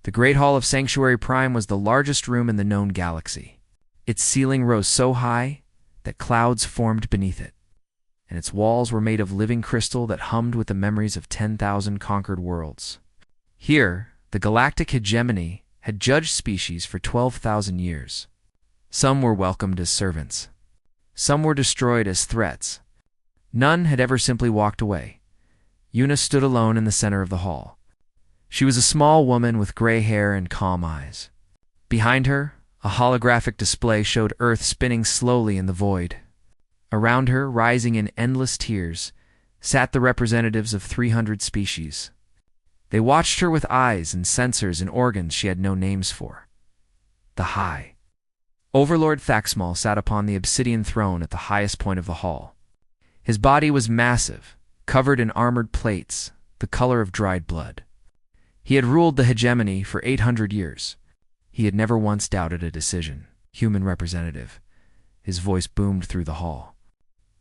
The Great Hall of Sanctuary Prime was the largest room in the known galaxy. Its ceiling rose so high that clouds formed beneath it, and its walls were made of living crystal that hummed with the memories of 10,000 conquered worlds. Here, the galactic hegemony had judged species for 12,000 years. Some were welcomed as servants. Some were destroyed as threats. None had ever simply walked away. Una stood alone in the center of the hall. She was a small woman with gray hair and calm eyes. Behind her, a holographic display showed Earth spinning slowly in the void. Around her, rising in endless tiers, sat the representatives of 300 species. They watched her with eyes and sensors and organs she had no names for. The High. Overlord Thaxmal sat upon the obsidian throne at the highest point of the hall. His body was massive, covered in armored plates, the color of dried blood. He had ruled the hegemony for 800 years. He had never once doubted a decision. Human representative. His voice boomed through the hall.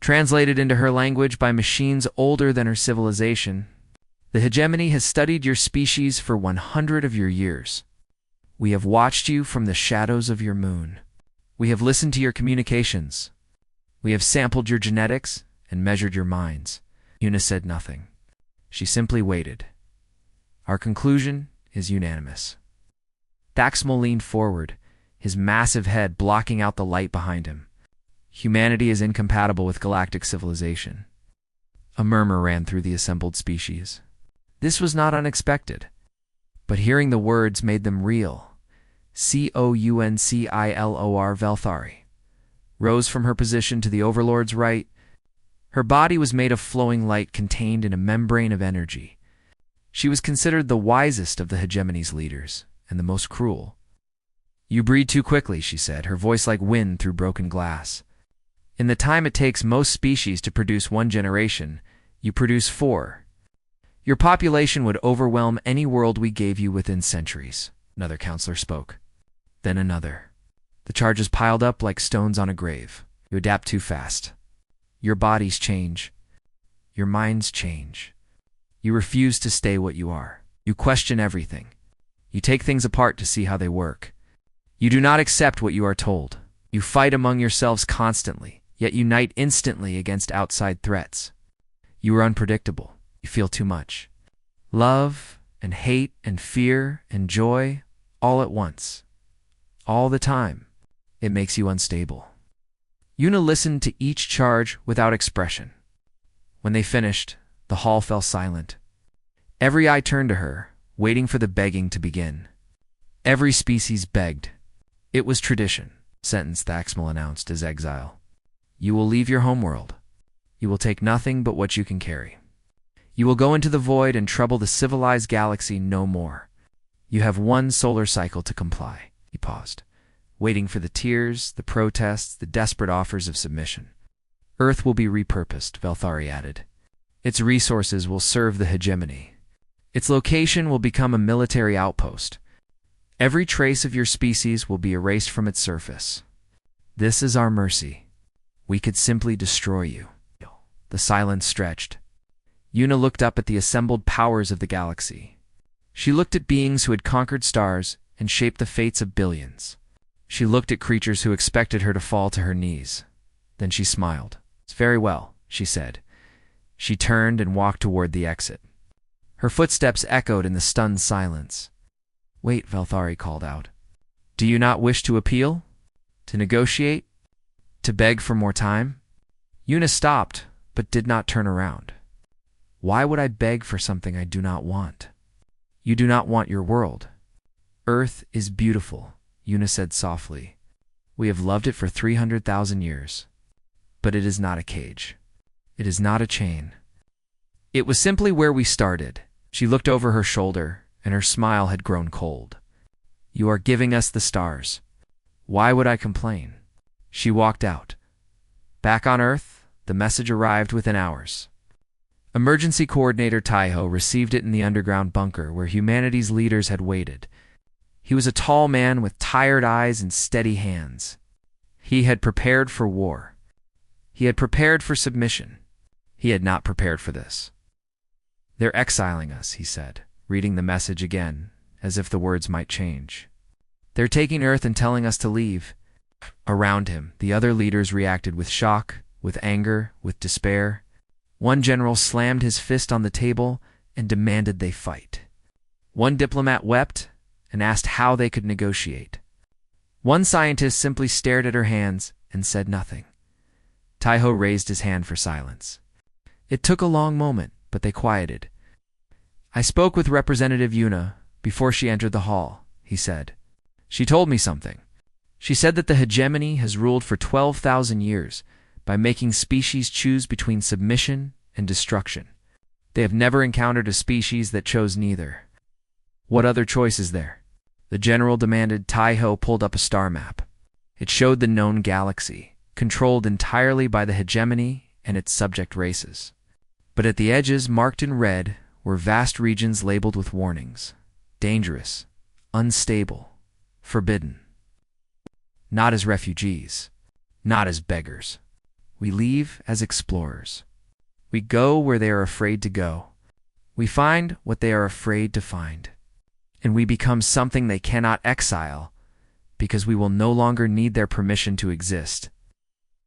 Translated into her language by machines older than her civilization, the hegemony has studied your species for 100 of your years. We have watched you from the shadows of your moon. We have listened to your communications. We have sampled your genetics and measured your minds. Una said nothing. She simply waited. Our conclusion is unanimous. Thaxmal leaned forward, his massive head blocking out the light behind him. Humanity is incompatible with galactic civilization. A murmur ran through the assembled species. This was not unexpected, but hearing the words made them real. Councilor Velthari rose from her position to the Overlord's right. Her body was made of flowing light contained in a membrane of energy. She was considered the wisest of the hegemony's leaders, and the most cruel. You breed too quickly, she said, her voice like wind through broken glass. In the time it takes most species to produce one generation, you produce 4. Your population would overwhelm any world we gave you within centuries. Another counselor spoke. Then another. The charges piled up like stones on a grave. You adapt too fast. Your bodies change. Your minds change. You refuse to stay what you are. You question everything. You take things apart to see how they work. You do not accept what you are told. You fight among yourselves constantly, yet unite instantly against outside threats. You are unpredictable. You feel too much. Love and hate and fear and joy all at once. All the time. It makes you unstable. Una listened to each charge without expression. When they finished, the hall fell silent. Every eye turned to her, waiting for the begging to begin. Every species begged. It was tradition, sentence Thaxmal announced as exile. You will leave your homeworld. You will take nothing but what you can carry. You will go into the void and trouble the civilized galaxy no more. You have 1 solar cycle to comply. He paused, waiting for the tears, the protests, the desperate offers of submission. Earth will be repurposed, Velthari added. Its resources will serve the hegemony. Its location will become a military outpost. Every trace of your species will be erased from its surface. This is our mercy. We could simply destroy you. The silence stretched. Una looked up at the assembled powers of the galaxy. She looked at beings who had conquered stars and shaped the fates of billions. She looked at creatures who expected her to fall to her knees. Then she smiled. It's very well, she said. She turned and walked toward the exit. Her footsteps echoed in the stunned silence. Wait, Velthari called out. Do you not wish to appeal? To negotiate? To beg for more time? Una stopped, but did not turn around. Why would I beg for something I do not want? You do not want your world. Earth is beautiful, Una said softly. We have loved it for 300,000 years. But it is not a cage. It is not a chain. It was simply where we started. She looked over her shoulder, and her smile had grown cold. You are giving us the stars. Why would I complain? She walked out. Back on Earth, the message arrived within hours. Emergency Coordinator Taiho received it in the underground bunker where humanity's leaders had waited. He was a tall man with tired eyes and steady hands. He had prepared for war. He had prepared for submission. He had not prepared for this. They're exiling us, he said, reading the message again, as if the words might change. "They're taking Earth and telling us to leave." Around him, the other leaders reacted with shock, with anger, with despair. One general slammed his fist on the table and demanded they fight. One diplomat wept and asked how they could negotiate. One scientist simply stared at her hands and said nothing. Taiho raised his hand for silence. It took a long moment, but they quieted. "I spoke with Representative Yuna before she entered the hall," he said. "She told me something. She said that the hegemony has ruled for 12,000 years by making species choose between submission and destruction. They have never encountered a species that chose neither." "What other choice is there?" the general demanded. Taiho pulled up a star map. It showed the known galaxy, controlled entirely by the hegemony and its subject races. But at the edges, marked in red, were vast regions labeled with warnings: dangerous, unstable, forbidden. Not as refugees, not as beggars. We leave as explorers. We go where they are afraid to go. We find what they are afraid to find. And we become something they cannot exile, because we will no longer need their permission to exist.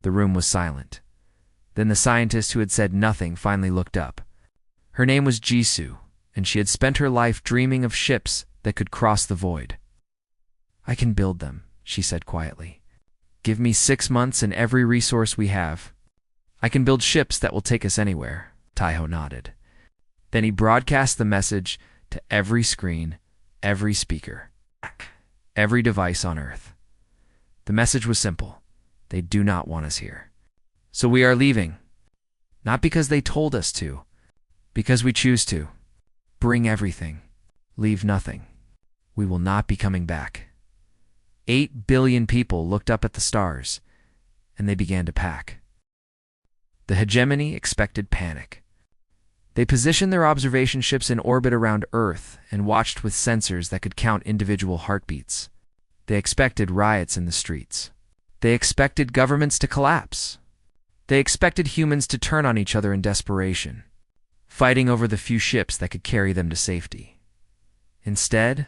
The room was silent. Then the scientist who had said nothing finally looked up. Her name was Jisoo, and she had spent her life dreaming of ships that could cross the void. "I can build them," she said quietly. "Give me 6 months and every resource we have. I can build ships that will take us anywhere." Taiho nodded. Then he broadcast the message to every screen, every speaker, every device on Earth. The message was simple: they do not want us here. So we are leaving. Not because they told us to, because we choose to. Bring everything. Leave nothing. We will not be coming back. 8 billion people looked up at the stars, and they began to pack. The hegemony expected panic. They positioned their observation ships in orbit around Earth and watched with sensors that could count individual heartbeats. They expected riots in the streets. They expected governments to collapse. They expected humans to turn on each other in desperation, fighting over the few ships that could carry them to safety. Instead,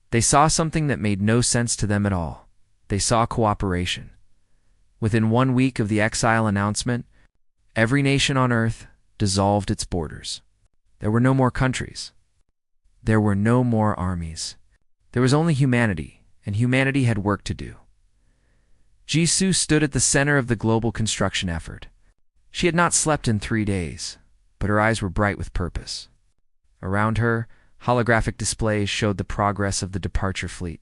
they saw something that made no sense to them at all. They saw cooperation. Within 1 week of the exile announcement, every nation on Earth dissolved its borders. There were no more countries. There were no more armies. There was only humanity, and humanity had work to do. Jisoo stood at the center of the global construction effort. She had not slept in 3 days, but her eyes were bright with purpose. Around her, holographic displays showed the progress of the departure fleet.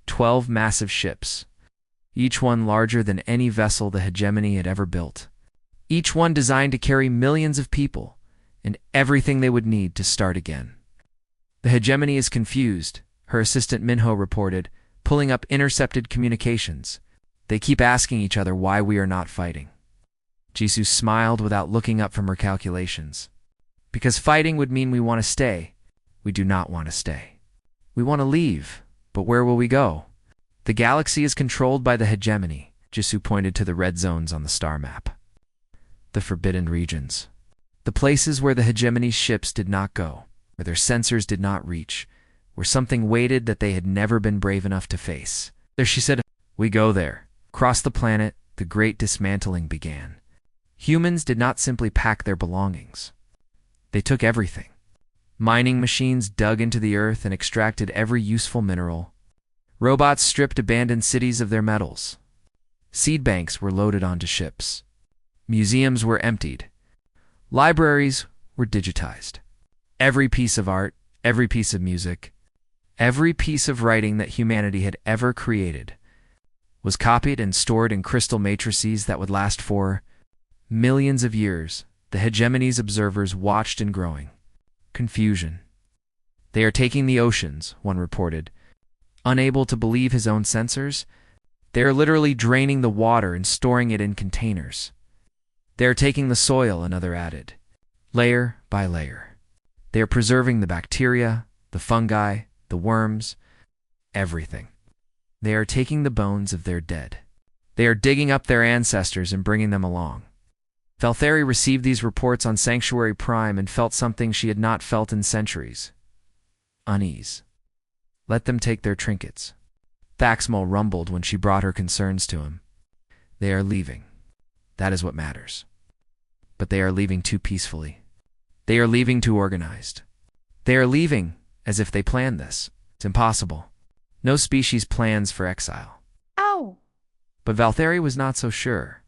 12 massive ships, each one larger than any vessel the hegemony had ever built. Each one designed to carry millions of people and everything they would need to start again. "The hegemony is confused," her assistant Minho reported, pulling up intercepted communications. "They keep asking each other why we are not fighting." Jisoo smiled without looking up from her calculations. "Because fighting would mean we want to stay. We do not want to stay. We want to leave, but where will we go? The galaxy is controlled by the hegemony." Jisoo pointed to the red zones on the star map. The forbidden regions. The places where the hegemony's ships did not go, where their sensors did not reach, where something waited that they had never been brave enough to face. There, she said, "We go there." Across the planet, the great dismantling began. Humans did not simply pack their belongings. They took everything. Mining machines dug into the earth and extracted every useful mineral. Robots stripped abandoned cities of their metals. Seed banks were loaded onto ships. Museums were emptied. Libraries were digitized. Every piece of art, every piece of music, every piece of writing that humanity had ever created was copied and stored in crystal matrices that would last for millions of years. The hegemony's observers watched in growing confusion. "They are taking the oceans," one reported. Unable to believe his own sensors, they are literally draining the water and storing it in containers. "They are taking the soil," another added, layer by layer. "They are preserving the bacteria, the fungi, the worms, everything. They are taking the bones of their dead. They are digging up their ancestors and bringing them along." Valtheri received these reports on Sanctuary Prime and felt something she had not felt in centuries. unease. Let them take their trinkets. Thaxmel rumbled when she brought her concerns to him. They are leaving. That is what matters. But they are leaving too peacefully. They are leaving too organized. They are leaving as if they planned this. It's impossible. No species plans for exile. Ow! But Valtheri was not so sure.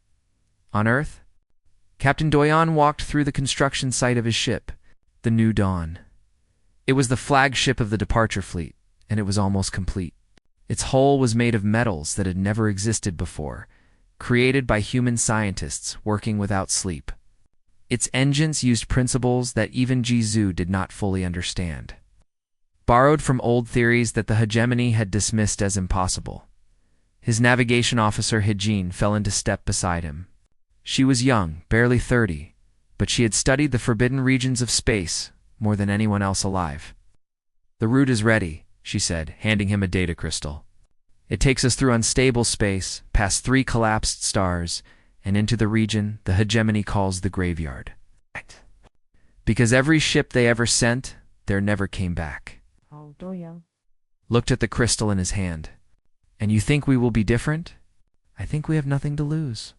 On Earth, Captain Doyon walked through the construction site of his ship, the New Dawn. It was the flagship of the departure fleet, and it was almost complete. Its hull was made of metals that had never existed before, created by human scientists working without sleep. Its engines used principles that even Jizu did not fully understand. Borrowed from old theories that the hegemony had dismissed as impossible. His navigation officer Hijin fell into step beside him. She was young, barely 30, but she had studied the forbidden regions of space more than anyone else alive. The route is ready, she said, handing him a data crystal. It takes us through unstable space, past 3 collapsed stars, and into the region the hegemony calls the graveyard. Because every ship they ever sent, there never came back. Looked at the crystal in his hand. And you think we will be different? I think we have nothing to lose.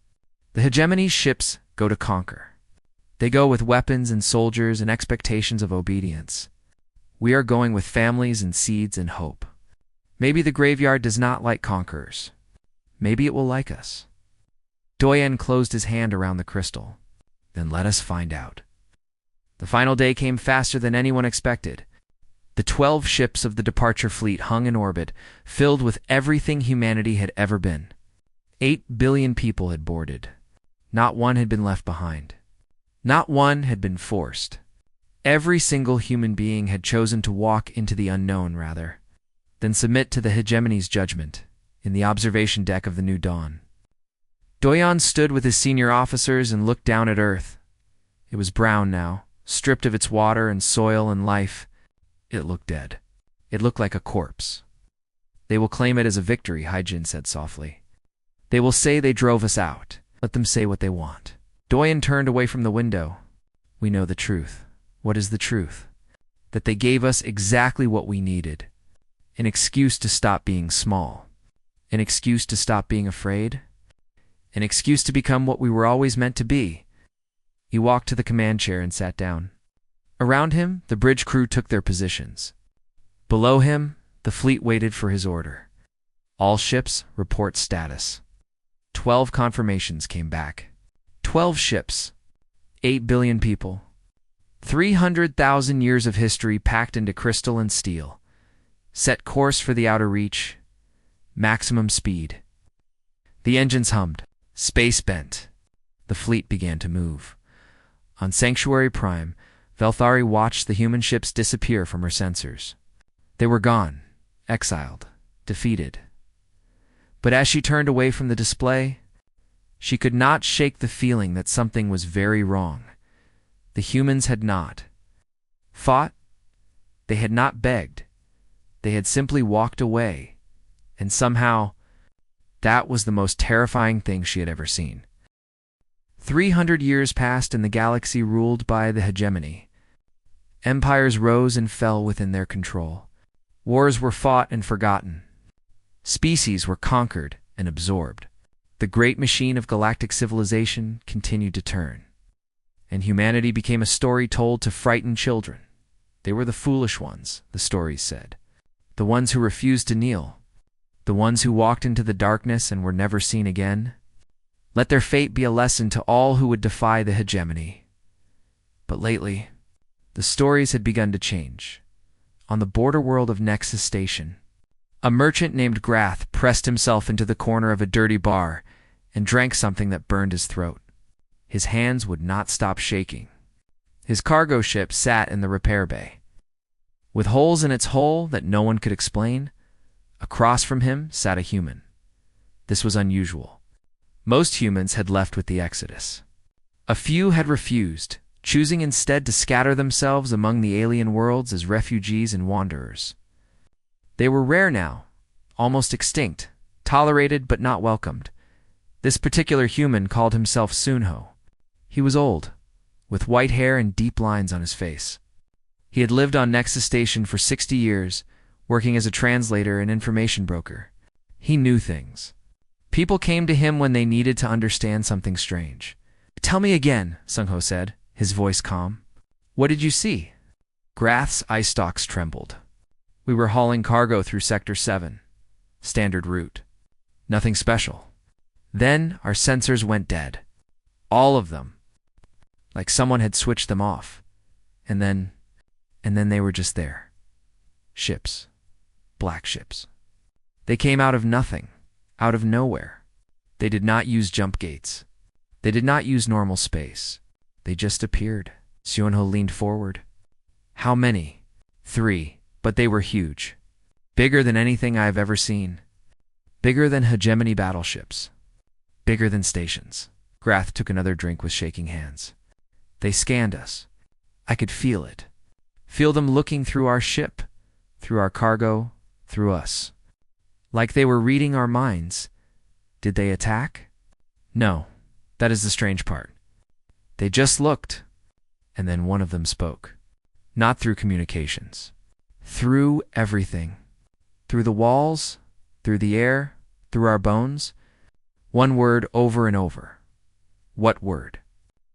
The hegemony's ships go to conquer. They go with weapons and soldiers and expectations of obedience. We are going with families and seeds and hope. Maybe the graveyard does not like conquerors. Maybe it will like us. Doyen closed his hand around the crystal. Then let us find out. The final day came faster than anyone expected. The 12 ships of the departure fleet hung in orbit, filled with everything humanity had ever been. 8 billion people had boarded. Not one had been left behind. Not one had been forced. Every single human being had chosen to walk into the unknown, rather than submit to the hegemony's judgment in the observation deck of the New Dawn. Doyon stood with his senior officers and looked down at Earth. It was brown now, stripped of its water and soil and life. It looked dead. It looked like a corpse. They will claim it as a victory, Hyjin said softly. They will say they drove us out. Let them say what they want. Doyen turned away from the window. We know the truth. What is the truth? That they gave us exactly what we needed. An excuse to stop being small. An excuse to stop being afraid. An excuse to become what we were always meant to be. He walked to the command chair and sat down. Around him, the bridge crew took their positions. Below him, the fleet waited for his order. All ships report status. 12 confirmations came back. 12 ships. 8 billion people. 300,000 years of history packed into crystal and steel. Set course for the outer reach. Maximum speed. The engines hummed. Space bent. The fleet began to move. On Sanctuary Prime, Valthari watched the human ships disappear from her sensors. They were gone, exiled, defeated. But as she turned away from the display, she could not shake the feeling that something was very wrong. The humans had not fought. They had not begged. They had simply walked away. And somehow, that was the most terrifying thing she had ever seen. 300 years passed in the galaxy ruled by the hegemony. Empires rose and fell within their control. Wars were fought and forgotten. Species were conquered and absorbed. The great machine of galactic civilization continued to turn. And humanity became a story told to frighten children. They were the foolish ones, the stories said. The ones who refused to kneel. The ones who walked into the darkness and were never seen again. Let their fate be a lesson to all who would defy the hegemony. But lately, the stories had begun to change. On the border world of Nexus Station, a merchant named Grath pressed himself into the corner of a dirty bar and drank something that burned his throat. His hands would not stop shaking. His cargo ship sat in the repair bay. With holes in its hull that no one could explain, across from him sat a human. This was unusual. Most humans had left with the Exodus. A few had refused, choosing instead to scatter themselves among the alien worlds as refugees and wanderers. They were rare now, almost extinct, tolerated but not welcomed. This particular human called himself Sunho. He was old, with white hair and deep lines on his face. He had lived on Nexus Station for 60 years, working as a translator and information broker. He knew things. People came to him when they needed to understand something strange. "Tell me again," Sung-Ho said, his voice calm. "What did you see?" Grath's eye stalks trembled. "We were hauling cargo through Sector 7. Standard route. Nothing special. Then our sensors went dead. All of them. Like someone had switched them off. And then they were just there. Ships. Black ships. They came out of nothing, out of nowhere. They did not use jump gates. They did not use normal space. They just appeared." Seon-ho leaned forward. "How many?" "3, but they were huge. Bigger than anything I have ever seen. Bigger than hegemony battleships. Bigger than stations." Grath took another drink with shaking hands. "They scanned us. I could feel it. Feel them looking through our ship, through our cargo, through us. Like they were reading our minds. Did they attack? No, that is the strange part. They just looked, and then one of them spoke. Not through communications. Through everything. Through the walls, through the air, through our bones. One word over and over. What word?"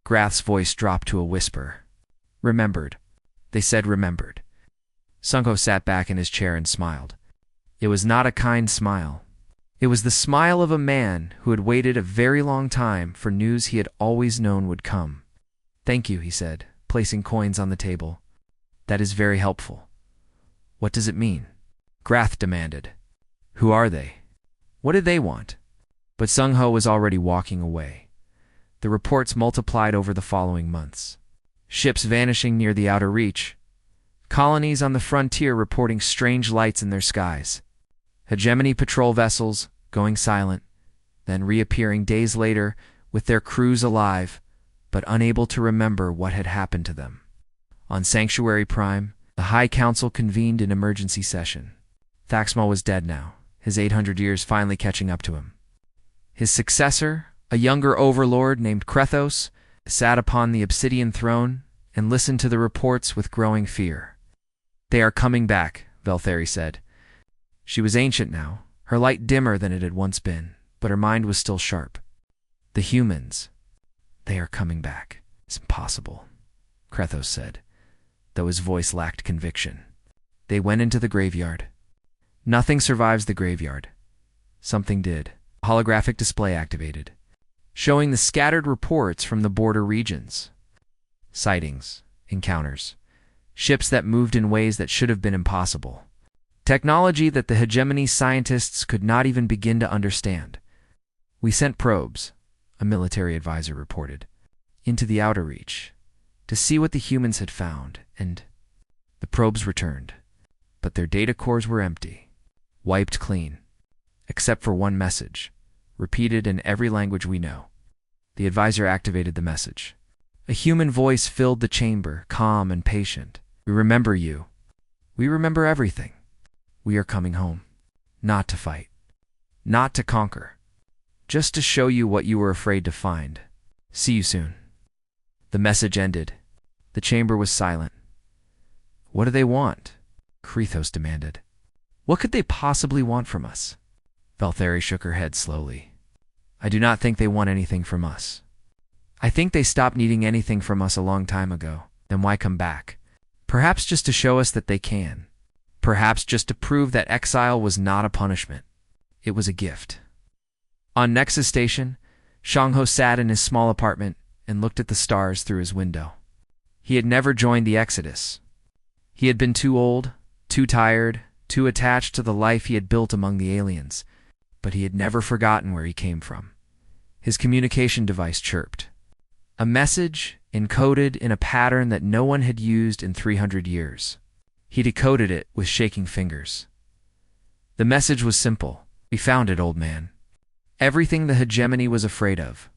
Grath's voice dropped to a whisper. "Remembered." They said remembered. Sung-Ho sat back in his chair and smiled. It was not a kind smile. It was the smile of a man who had waited a very long time for news he had always known would come. "Thank you," he said, placing coins on the table. "That is very helpful." "What does it mean?" Grath demanded. "Who are they? What did they want?" But Sung-Ho was already walking away. The reports multiplied over the following months. Ships vanishing near the outer reach. Colonies on the frontier reporting strange lights in their skies. Hegemony patrol vessels going silent, then reappearing days later with their crews alive, but unable to remember what had happened to them. On Sanctuary Prime, the High Council convened an emergency session. Thaxmal was dead now, his 800 years finally catching up to him. His successor, a younger overlord named Krethos, sat upon the obsidian throne and listened to the reports with growing fear. "They are coming back," Veltheri said. She was ancient now, her light dimmer than it had once been, but her mind was still sharp. "The humans, they are coming back." "It's impossible," Krethos said, though his voice lacked conviction. "They went into the graveyard." "Nothing survives the graveyard." Something did. A holographic display activated, showing the scattered reports from the border regions. Sightings, encounters, ships that moved in ways that should have been impossible. Technology that the hegemony scientists could not even begin to understand. "We sent probes," a military advisor reported, "into the outer reach, to see what the humans had found, and the probes returned. But their data cores were empty, wiped clean, except for one message, repeated in every language we know." The advisor activated the message. A human voice filled the chamber, calm and patient. "We remember you. We remember everything. We are coming home. Not to fight. Not to conquer. Just to show you what you were afraid to find. See you soon." The message ended. The chamber was silent. "What do they want?" Krethos demanded. "What could they possibly want from us?" Veltheri shook her head slowly. "I do not think they want anything from us. I think they stopped needing anything from us a long time ago. Then why come back? Perhaps just to show us that they can. Perhaps just to prove that exile was not a punishment. It was a gift." On Nexus Station, Shang-Ho sat in his small apartment and looked at the stars through his window. He had never joined the Exodus. He had been too old, too tired, too attached to the life he had built among the aliens, but he had never forgotten where he came from. His communication device chirped. A message encoded in a pattern that no one had used in 300 years. He decoded it with shaking fingers. The message was simple. "We found it, old man. Everything the hegemony was afraid of.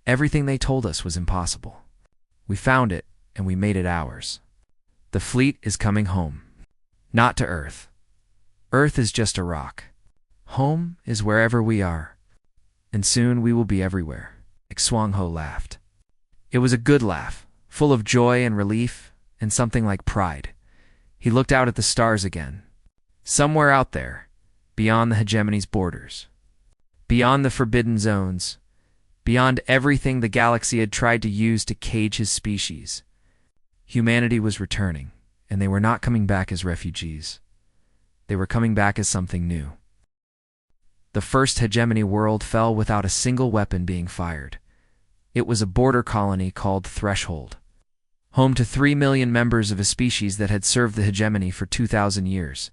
Everything they told us was impossible. We found it, and we made it ours. The fleet is coming home. Not to Earth. Earth is just a rock. Home is wherever we are. And soon we will be everywhere." Swang-Ho laughed. It was a good laugh, full of joy and relief, and something like pride. He looked out at the stars again. Somewhere out there, beyond the hegemony's borders, beyond the forbidden zones, beyond everything the galaxy had tried to use to cage his species, humanity was returning, and they were not coming back as refugees. They were coming back as something new. The first hegemony world fell without a single weapon being fired. It was a border colony called Threshold, home to 3 million members of a species that had served the hegemony for 2,000 years.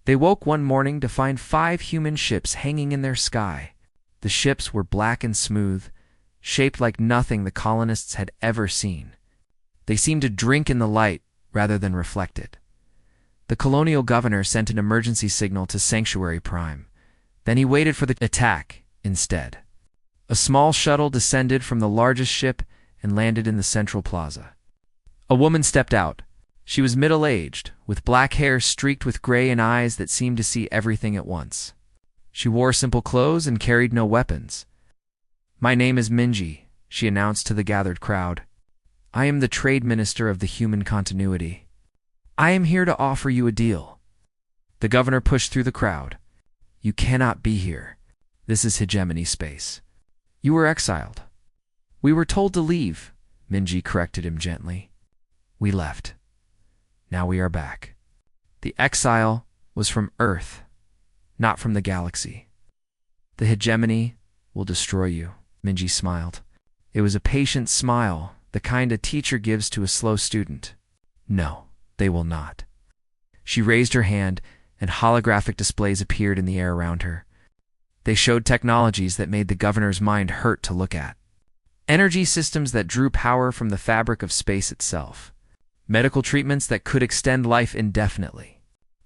They woke one morning to find 5 human ships hanging in their sky. The ships were black and smooth, shaped like nothing the colonists had ever seen. They seemed to drink in the light rather than reflect it. The colonial governor sent an emergency signal to Sanctuary Prime. Then he waited for the attack instead. A small shuttle descended from the largest ship and landed in the central plaza. A woman stepped out. She was middle-aged, with black hair streaked with gray and eyes that seemed to see everything at once. She wore simple clothes and carried no weapons. "My name is Minji," she announced to the gathered crowd. "I am the trade minister of the human continuity. I am here to offer you a deal." The governor pushed through the crowd. "You cannot be here. This is hegemony space. You were exiled." "We were told to leave," Minji corrected him gently. "We left. Now we are back." The exile was from Earth, not from the galaxy. "The hegemony will destroy you," Minji smiled. It was a patient smile, the kind a teacher gives to a slow student. "No, they will not." She raised her hand, and holographic displays appeared in the air around her. They showed technologies that made the governor's mind hurt to look at. Energy systems that drew power from the fabric of space itself. Medical treatments that could extend life indefinitely.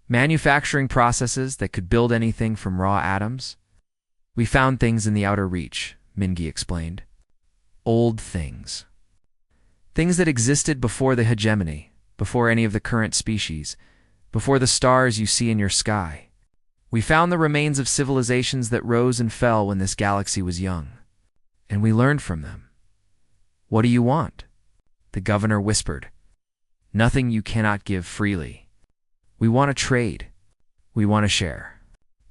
Manufacturing processes that could build anything from raw atoms. "We found things in the outer reach," Minji explained. "Old things. Things that existed before the hegemony, before any of the current species, before the stars you see in your sky. We found the remains of civilizations that rose and fell when this galaxy was young. And we learned from them." "What do you want?" The governor whispered. "Nothing you cannot give freely. We want to trade. We want to share.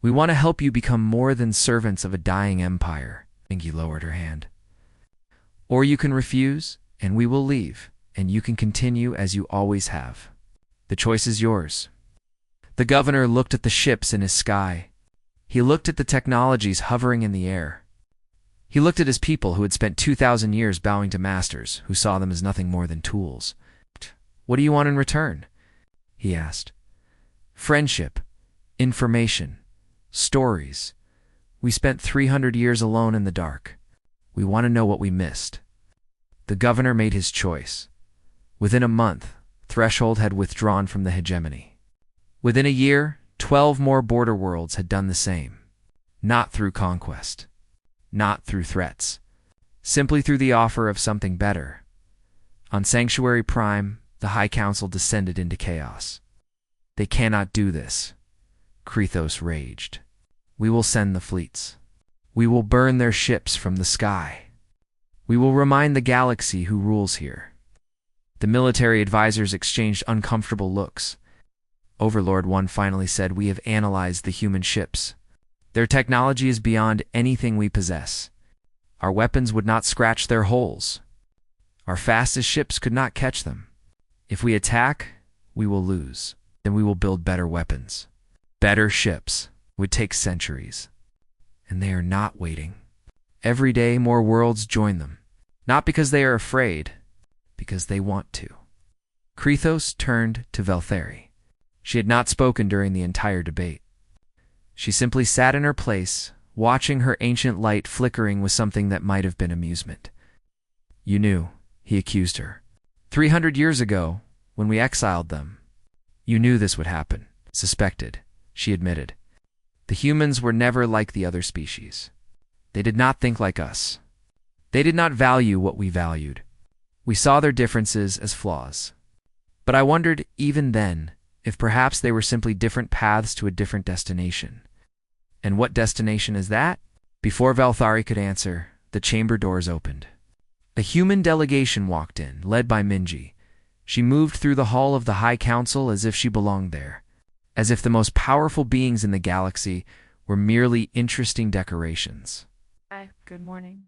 We want to help you become more than servants of a dying empire." Minji lowered her hand. "Or you can refuse, and we will leave, and you can continue as you always have. The choice is yours." The governor looked at the ships in his sky. He looked at the technologies hovering in the air. He looked at his people who had spent 2,000 years bowing to masters who saw them as nothing more than tools. "What do you want in return?" he asked. "Friendship, information, stories. We spent 300 years alone in the dark. We want to know what we missed." The governor made his choice. Within a month, Threshold had withdrawn from the hegemony. Within a year, 12 more border worlds had done the same. Not through conquest. Not through threats. Simply through the offer of something better. On Sanctuary Prime, the High Council descended into chaos. "They cannot do this," Krithos raged. "We will send the fleets. We will burn their ships from the sky. We will remind the galaxy who rules here." The military advisors exchanged uncomfortable looks. Overlord 1 finally said, "We have analyzed the human ships. Their technology is beyond anything we possess. Our weapons would not scratch their hulls. Our fastest ships could not catch them. If we attack, we will lose. Then we will build better weapons. Better ships would take centuries. And they are not waiting. Every day more worlds join them. Not because they are afraid, because they want to." Krithos turned to Veltheri. She had not spoken during the entire debate. She simply sat in her place, watching her ancient light flickering with something that might have been amusement. "You knew," he accused her. 300 years ago, when we exiled them. You knew this would happen. Suspected," she admitted. "The humans were never like the other species. They did not think like us. They did not value what we valued. We saw their differences as flaws. But I wondered, even then, if perhaps they were simply different paths to a different destination. And what destination is that?" Before Velthari could answer, the chamber doors opened. A human delegation walked in, led by Minji. She moved through the hall of the High Council as if she belonged there, as if the most powerful beings in the galaxy were merely interesting decorations. Hi, good morning.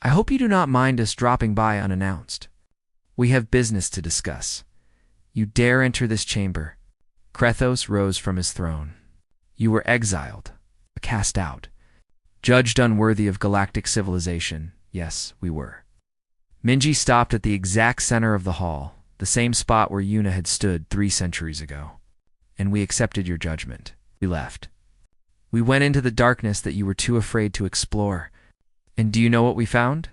I hope you do not mind us dropping by unannounced. We have business to discuss. You dare enter this chamber. Krethos rose from his throne. You were exiled, cast out, judged unworthy of galactic civilization. Yes, we were. Minji stopped at the exact center of the hall, the same spot where Yuna had stood 3 centuries ago. And we accepted your judgment. We left. We went into the darkness that you were too afraid to explore. And do you know what we found?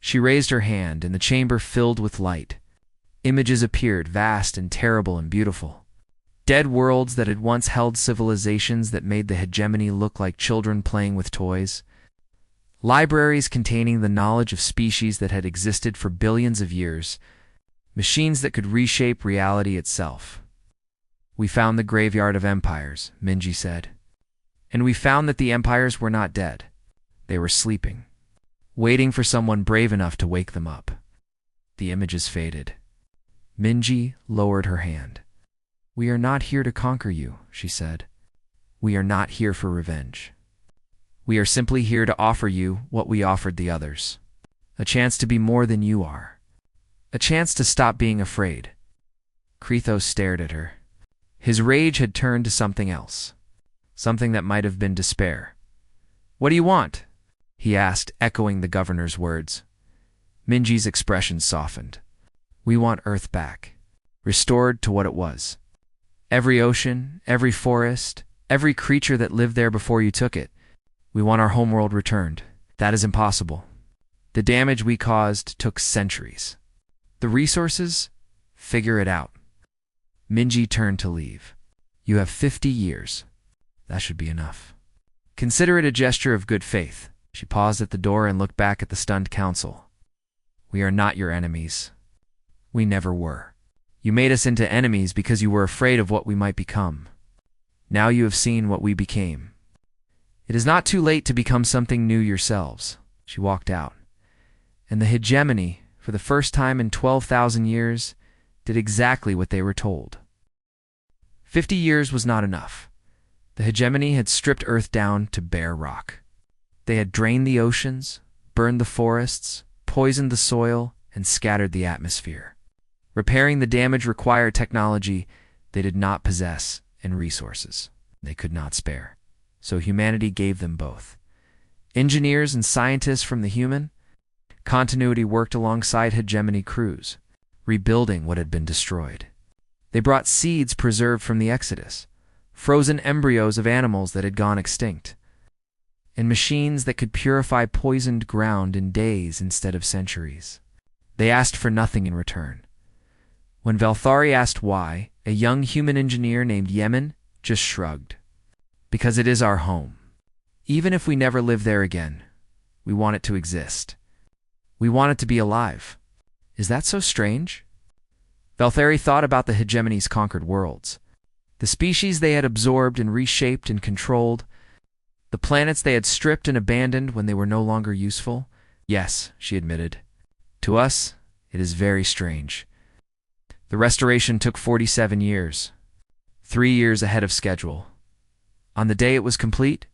She raised her hand, and the chamber filled with light. Images appeared, vast and terrible and beautiful. Dead worlds that had once held civilizations that made the hegemony look like children playing with toys. Libraries containing the knowledge of species that had existed for billions of years. Machines that could reshape reality itself. We found the graveyard of empires, Minji said. And we found that the empires were not dead. They were sleeping, waiting for someone brave enough to wake them up. The images faded. Minji lowered her hand. We are not here to conquer you, she said. We are not here for revenge. We are simply here to offer you what we offered the others. A chance to be more than you are. A chance to stop being afraid. Krethos stared at her. His rage had turned to something else. Something that might have been despair. What do you want? He asked, echoing the governor's words. Minji's expression softened. We want Earth back, restored to what it was. Every ocean, every forest, every creature that lived there before you took it. We want our homeworld returned. That is impossible. The damage we caused took centuries. The resources? Figure it out. Minji turned to leave. You have 50 years. That should be enough. Consider it a gesture of good faith. She paused at the door and looked back at the stunned council. We are not your enemies. We never were. You made us into enemies because you were afraid of what we might become. Now you have seen what we became. It is not too late to become something new yourselves. She walked out. And the hegemony, for the first time in 12,000 years, did exactly what they were told. 50 years was not enough. The hegemony had stripped Earth down to bare rock. They had drained the oceans, burned the forests, poisoned the soil, and scattered the atmosphere. Repairing the damage required technology they did not possess and resources they could not spare. So humanity gave them both. Engineers and scientists from the human continuity worked alongside hegemony crews, rebuilding what had been destroyed. They brought seeds preserved from the Exodus, frozen embryos of animals that had gone extinct, and machines that could purify poisoned ground in days instead of centuries. They asked for nothing in return. When Valthari asked why, a young human engineer named Yemen just shrugged. Because it is our home. Even if we never live there again, we want it to exist. We want it to be alive. Is that so strange? Valthari thought about the hegemony's conquered worlds. The species they had absorbed and reshaped and controlled. The planets they had stripped and abandoned when they were no longer useful. Yes, she admitted. To us, it is very strange. The restoration took 47 years. 3 years ahead of schedule. On the day it was complete,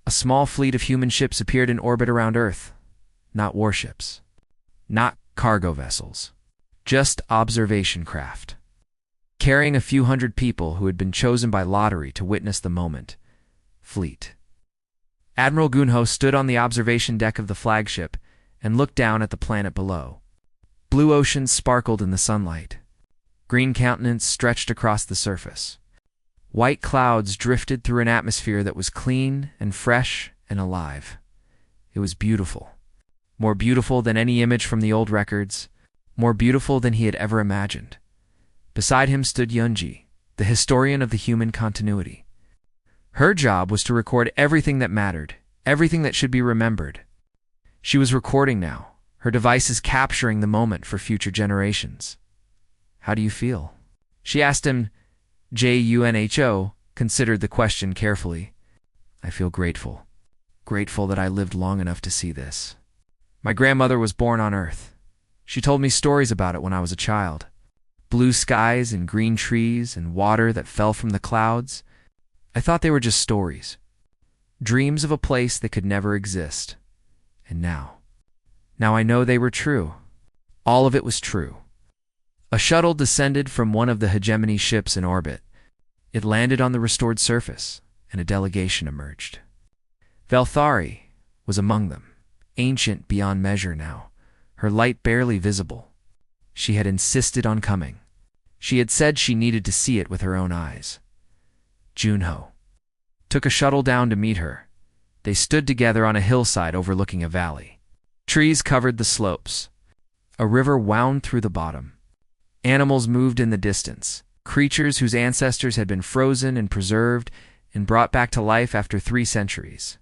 a small fleet of human ships appeared in orbit around Earth. Not warships. Not cargo vessels. Just observation craft. Carrying a few hundred people who had been chosen by lottery to witness the moment. Fleet. Admiral Gunho stood on the observation deck of the flagship and looked down at the planet below. Blue oceans sparkled in the sunlight. Green countenance stretched across the surface. White clouds drifted through an atmosphere that was clean and fresh and alive. It was beautiful. More beautiful than any image from the old records, more beautiful than he had ever imagined. Beside him stood Yunji, the historian of the human continuity. Her job was to record everything that mattered, everything that should be remembered. She was recording now, her devices capturing the moment for future generations. "How do you feel?" she asked him. Junho considered the question carefully. "I feel grateful. Grateful that I lived long enough to see this. My grandmother was born on Earth. She told me stories about it when I was a child. Blue skies and green trees and water that fell from the clouds. I thought they were just stories. Dreams of a place that could never exist. And now I know they were true. All of it was true." A shuttle descended from one of the hegemony ships in orbit. It landed on the restored surface, and a delegation emerged. Valthari was among them, ancient beyond measure now, her light barely visible. She had insisted on coming. She had said she needed to see it with her own eyes. Junho took a shuttle down to meet her. They stood together on a hillside overlooking a valley. Trees covered the slopes. A river wound through the bottom. Animals moved in the distance, creatures whose ancestors had been frozen and preserved and brought back to life after 3 centuries.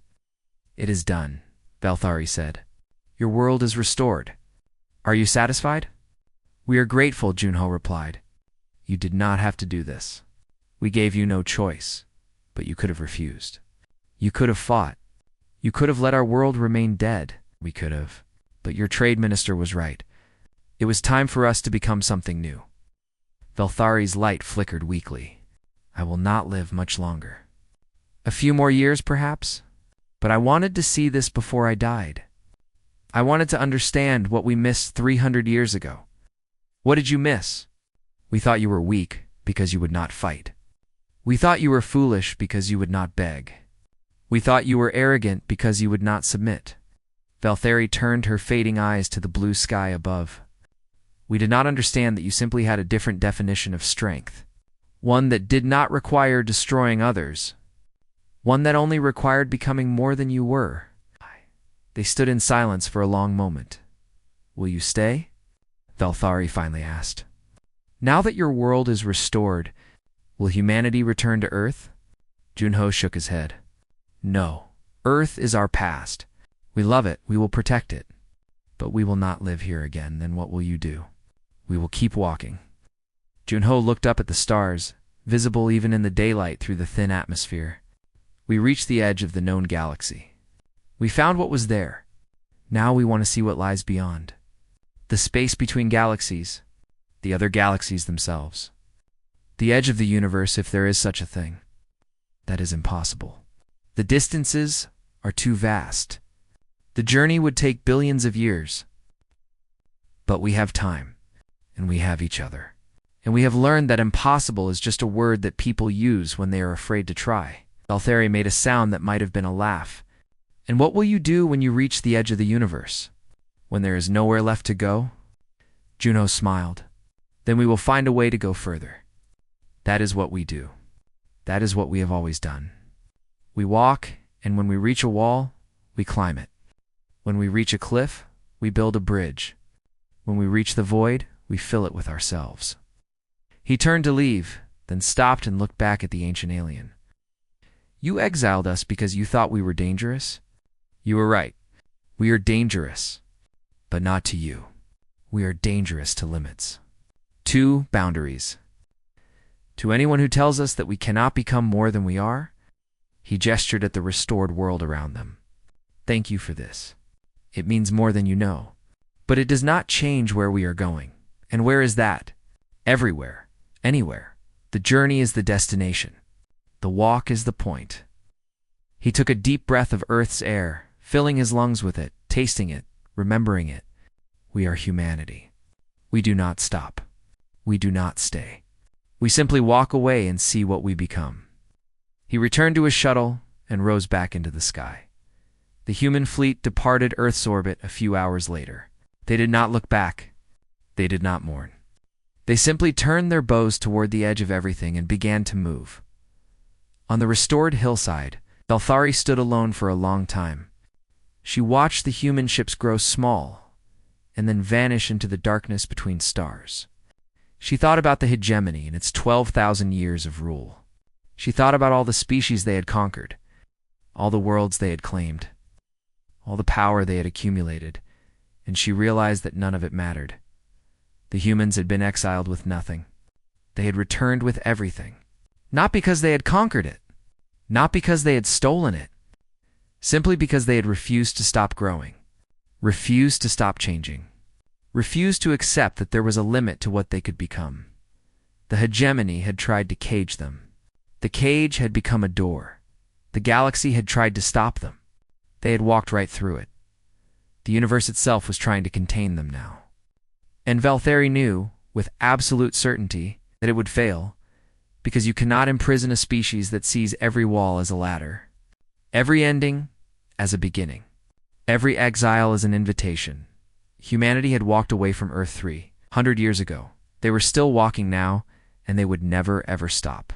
"It is done," Valthari said. "Your world is restored. Are you satisfied?" "We are grateful," Junho replied. "You did not have to do this. We gave you no choice, but you could have refused. You could have fought. You could have let our world remain dead. We could have. But your trade minister was right. It was time for us to become something new." Valthari's light flickered weakly. "I will not live much longer. A few more years, perhaps? But I wanted to see this before I died. I wanted to understand what we missed 300 years ago." "What did you miss?" "We thought you were weak because you would not fight. We thought you were foolish because you would not beg. We thought you were arrogant because you would not submit." Valthari turned her fading eyes to the blue sky above. "We did not understand that you simply had a different definition of strength. One that did not require destroying others. One that only required becoming more than you were." They stood in silence for a long moment. "Will you stay?" Valthari finally asked. "Now that your world is restored, will humanity return to Earth?" Junho shook his head. "No. Earth is our past. We love it. We will protect it. But we will not live here again. Then what will you do?" "We will keep walking." Junho looked up at the stars, visible even in the daylight through the thin atmosphere. "We reached the edge of the known galaxy. We found what was there. Now we want to see what lies beyond. The space between galaxies, the other galaxies themselves. The edge of the universe, if there is such a thing. That is impossible. The distances are too vast. The journey would take billions of years. But we have time, and we have each other. And we have learned that impossible is just a word that people use when they are afraid to try." Valthari made a sound that might have been a laugh. "And what will you do when you reach the edge of the universe? When there is nowhere left to go?" Junho smiled. "Then we will find a way to go further. That is what we do. That is what we have always done. We walk, and when we reach a wall, we climb it. When we reach a cliff, we build a bridge. When we reach the void, we fill it with ourselves." He turned to leave, then stopped and looked back at the ancient alien. "You exiled us because you thought we were dangerous? You were right. We are dangerous, but not to you. We are dangerous to limits. To boundaries. To anyone who tells us that we cannot become more than we are." He gestured at the restored world around them. "Thank you for this. It means more than you know. But it does not change where we are going. And where is that? Everywhere. Anywhere. The journey is the destination. The walk is the point." He took a deep breath of Earth's air, filling his lungs with it, tasting it, remembering it. "We are humanity. We do not stop. We do not stay. We simply walk away and see what we become." He returned to his shuttle and rose back into the sky. The human fleet departed Earth's orbit a few hours later. They did not look back. They did not mourn. They simply turned their bows toward the edge of everything and began to move. On the restored hillside, Valthari stood alone for a long time. She watched the human ships grow small and then vanish into the darkness between stars. She thought about the hegemony and its 12,000 years of rule. She thought about all the species they had conquered, all the worlds they had claimed, all the power they had accumulated, and she realized that none of it mattered. The humans had been exiled with nothing. They had returned with everything. Not because they had conquered it, not because they had stolen it, simply because they had refused to stop growing, refused to stop changing, refused to accept that there was a limit to what they could become. The hegemony had tried to cage them. The cage had become a door. The galaxy had tried to stop them. They had walked right through it. The universe itself was trying to contain them now. And Valthari knew, with absolute certainty, that it would fail, because you cannot imprison a species that sees every wall as a ladder, every ending as a beginning, every exile as an invitation. Humanity had walked away from Earth 300 years ago. They were still walking now, and they would never ever stop.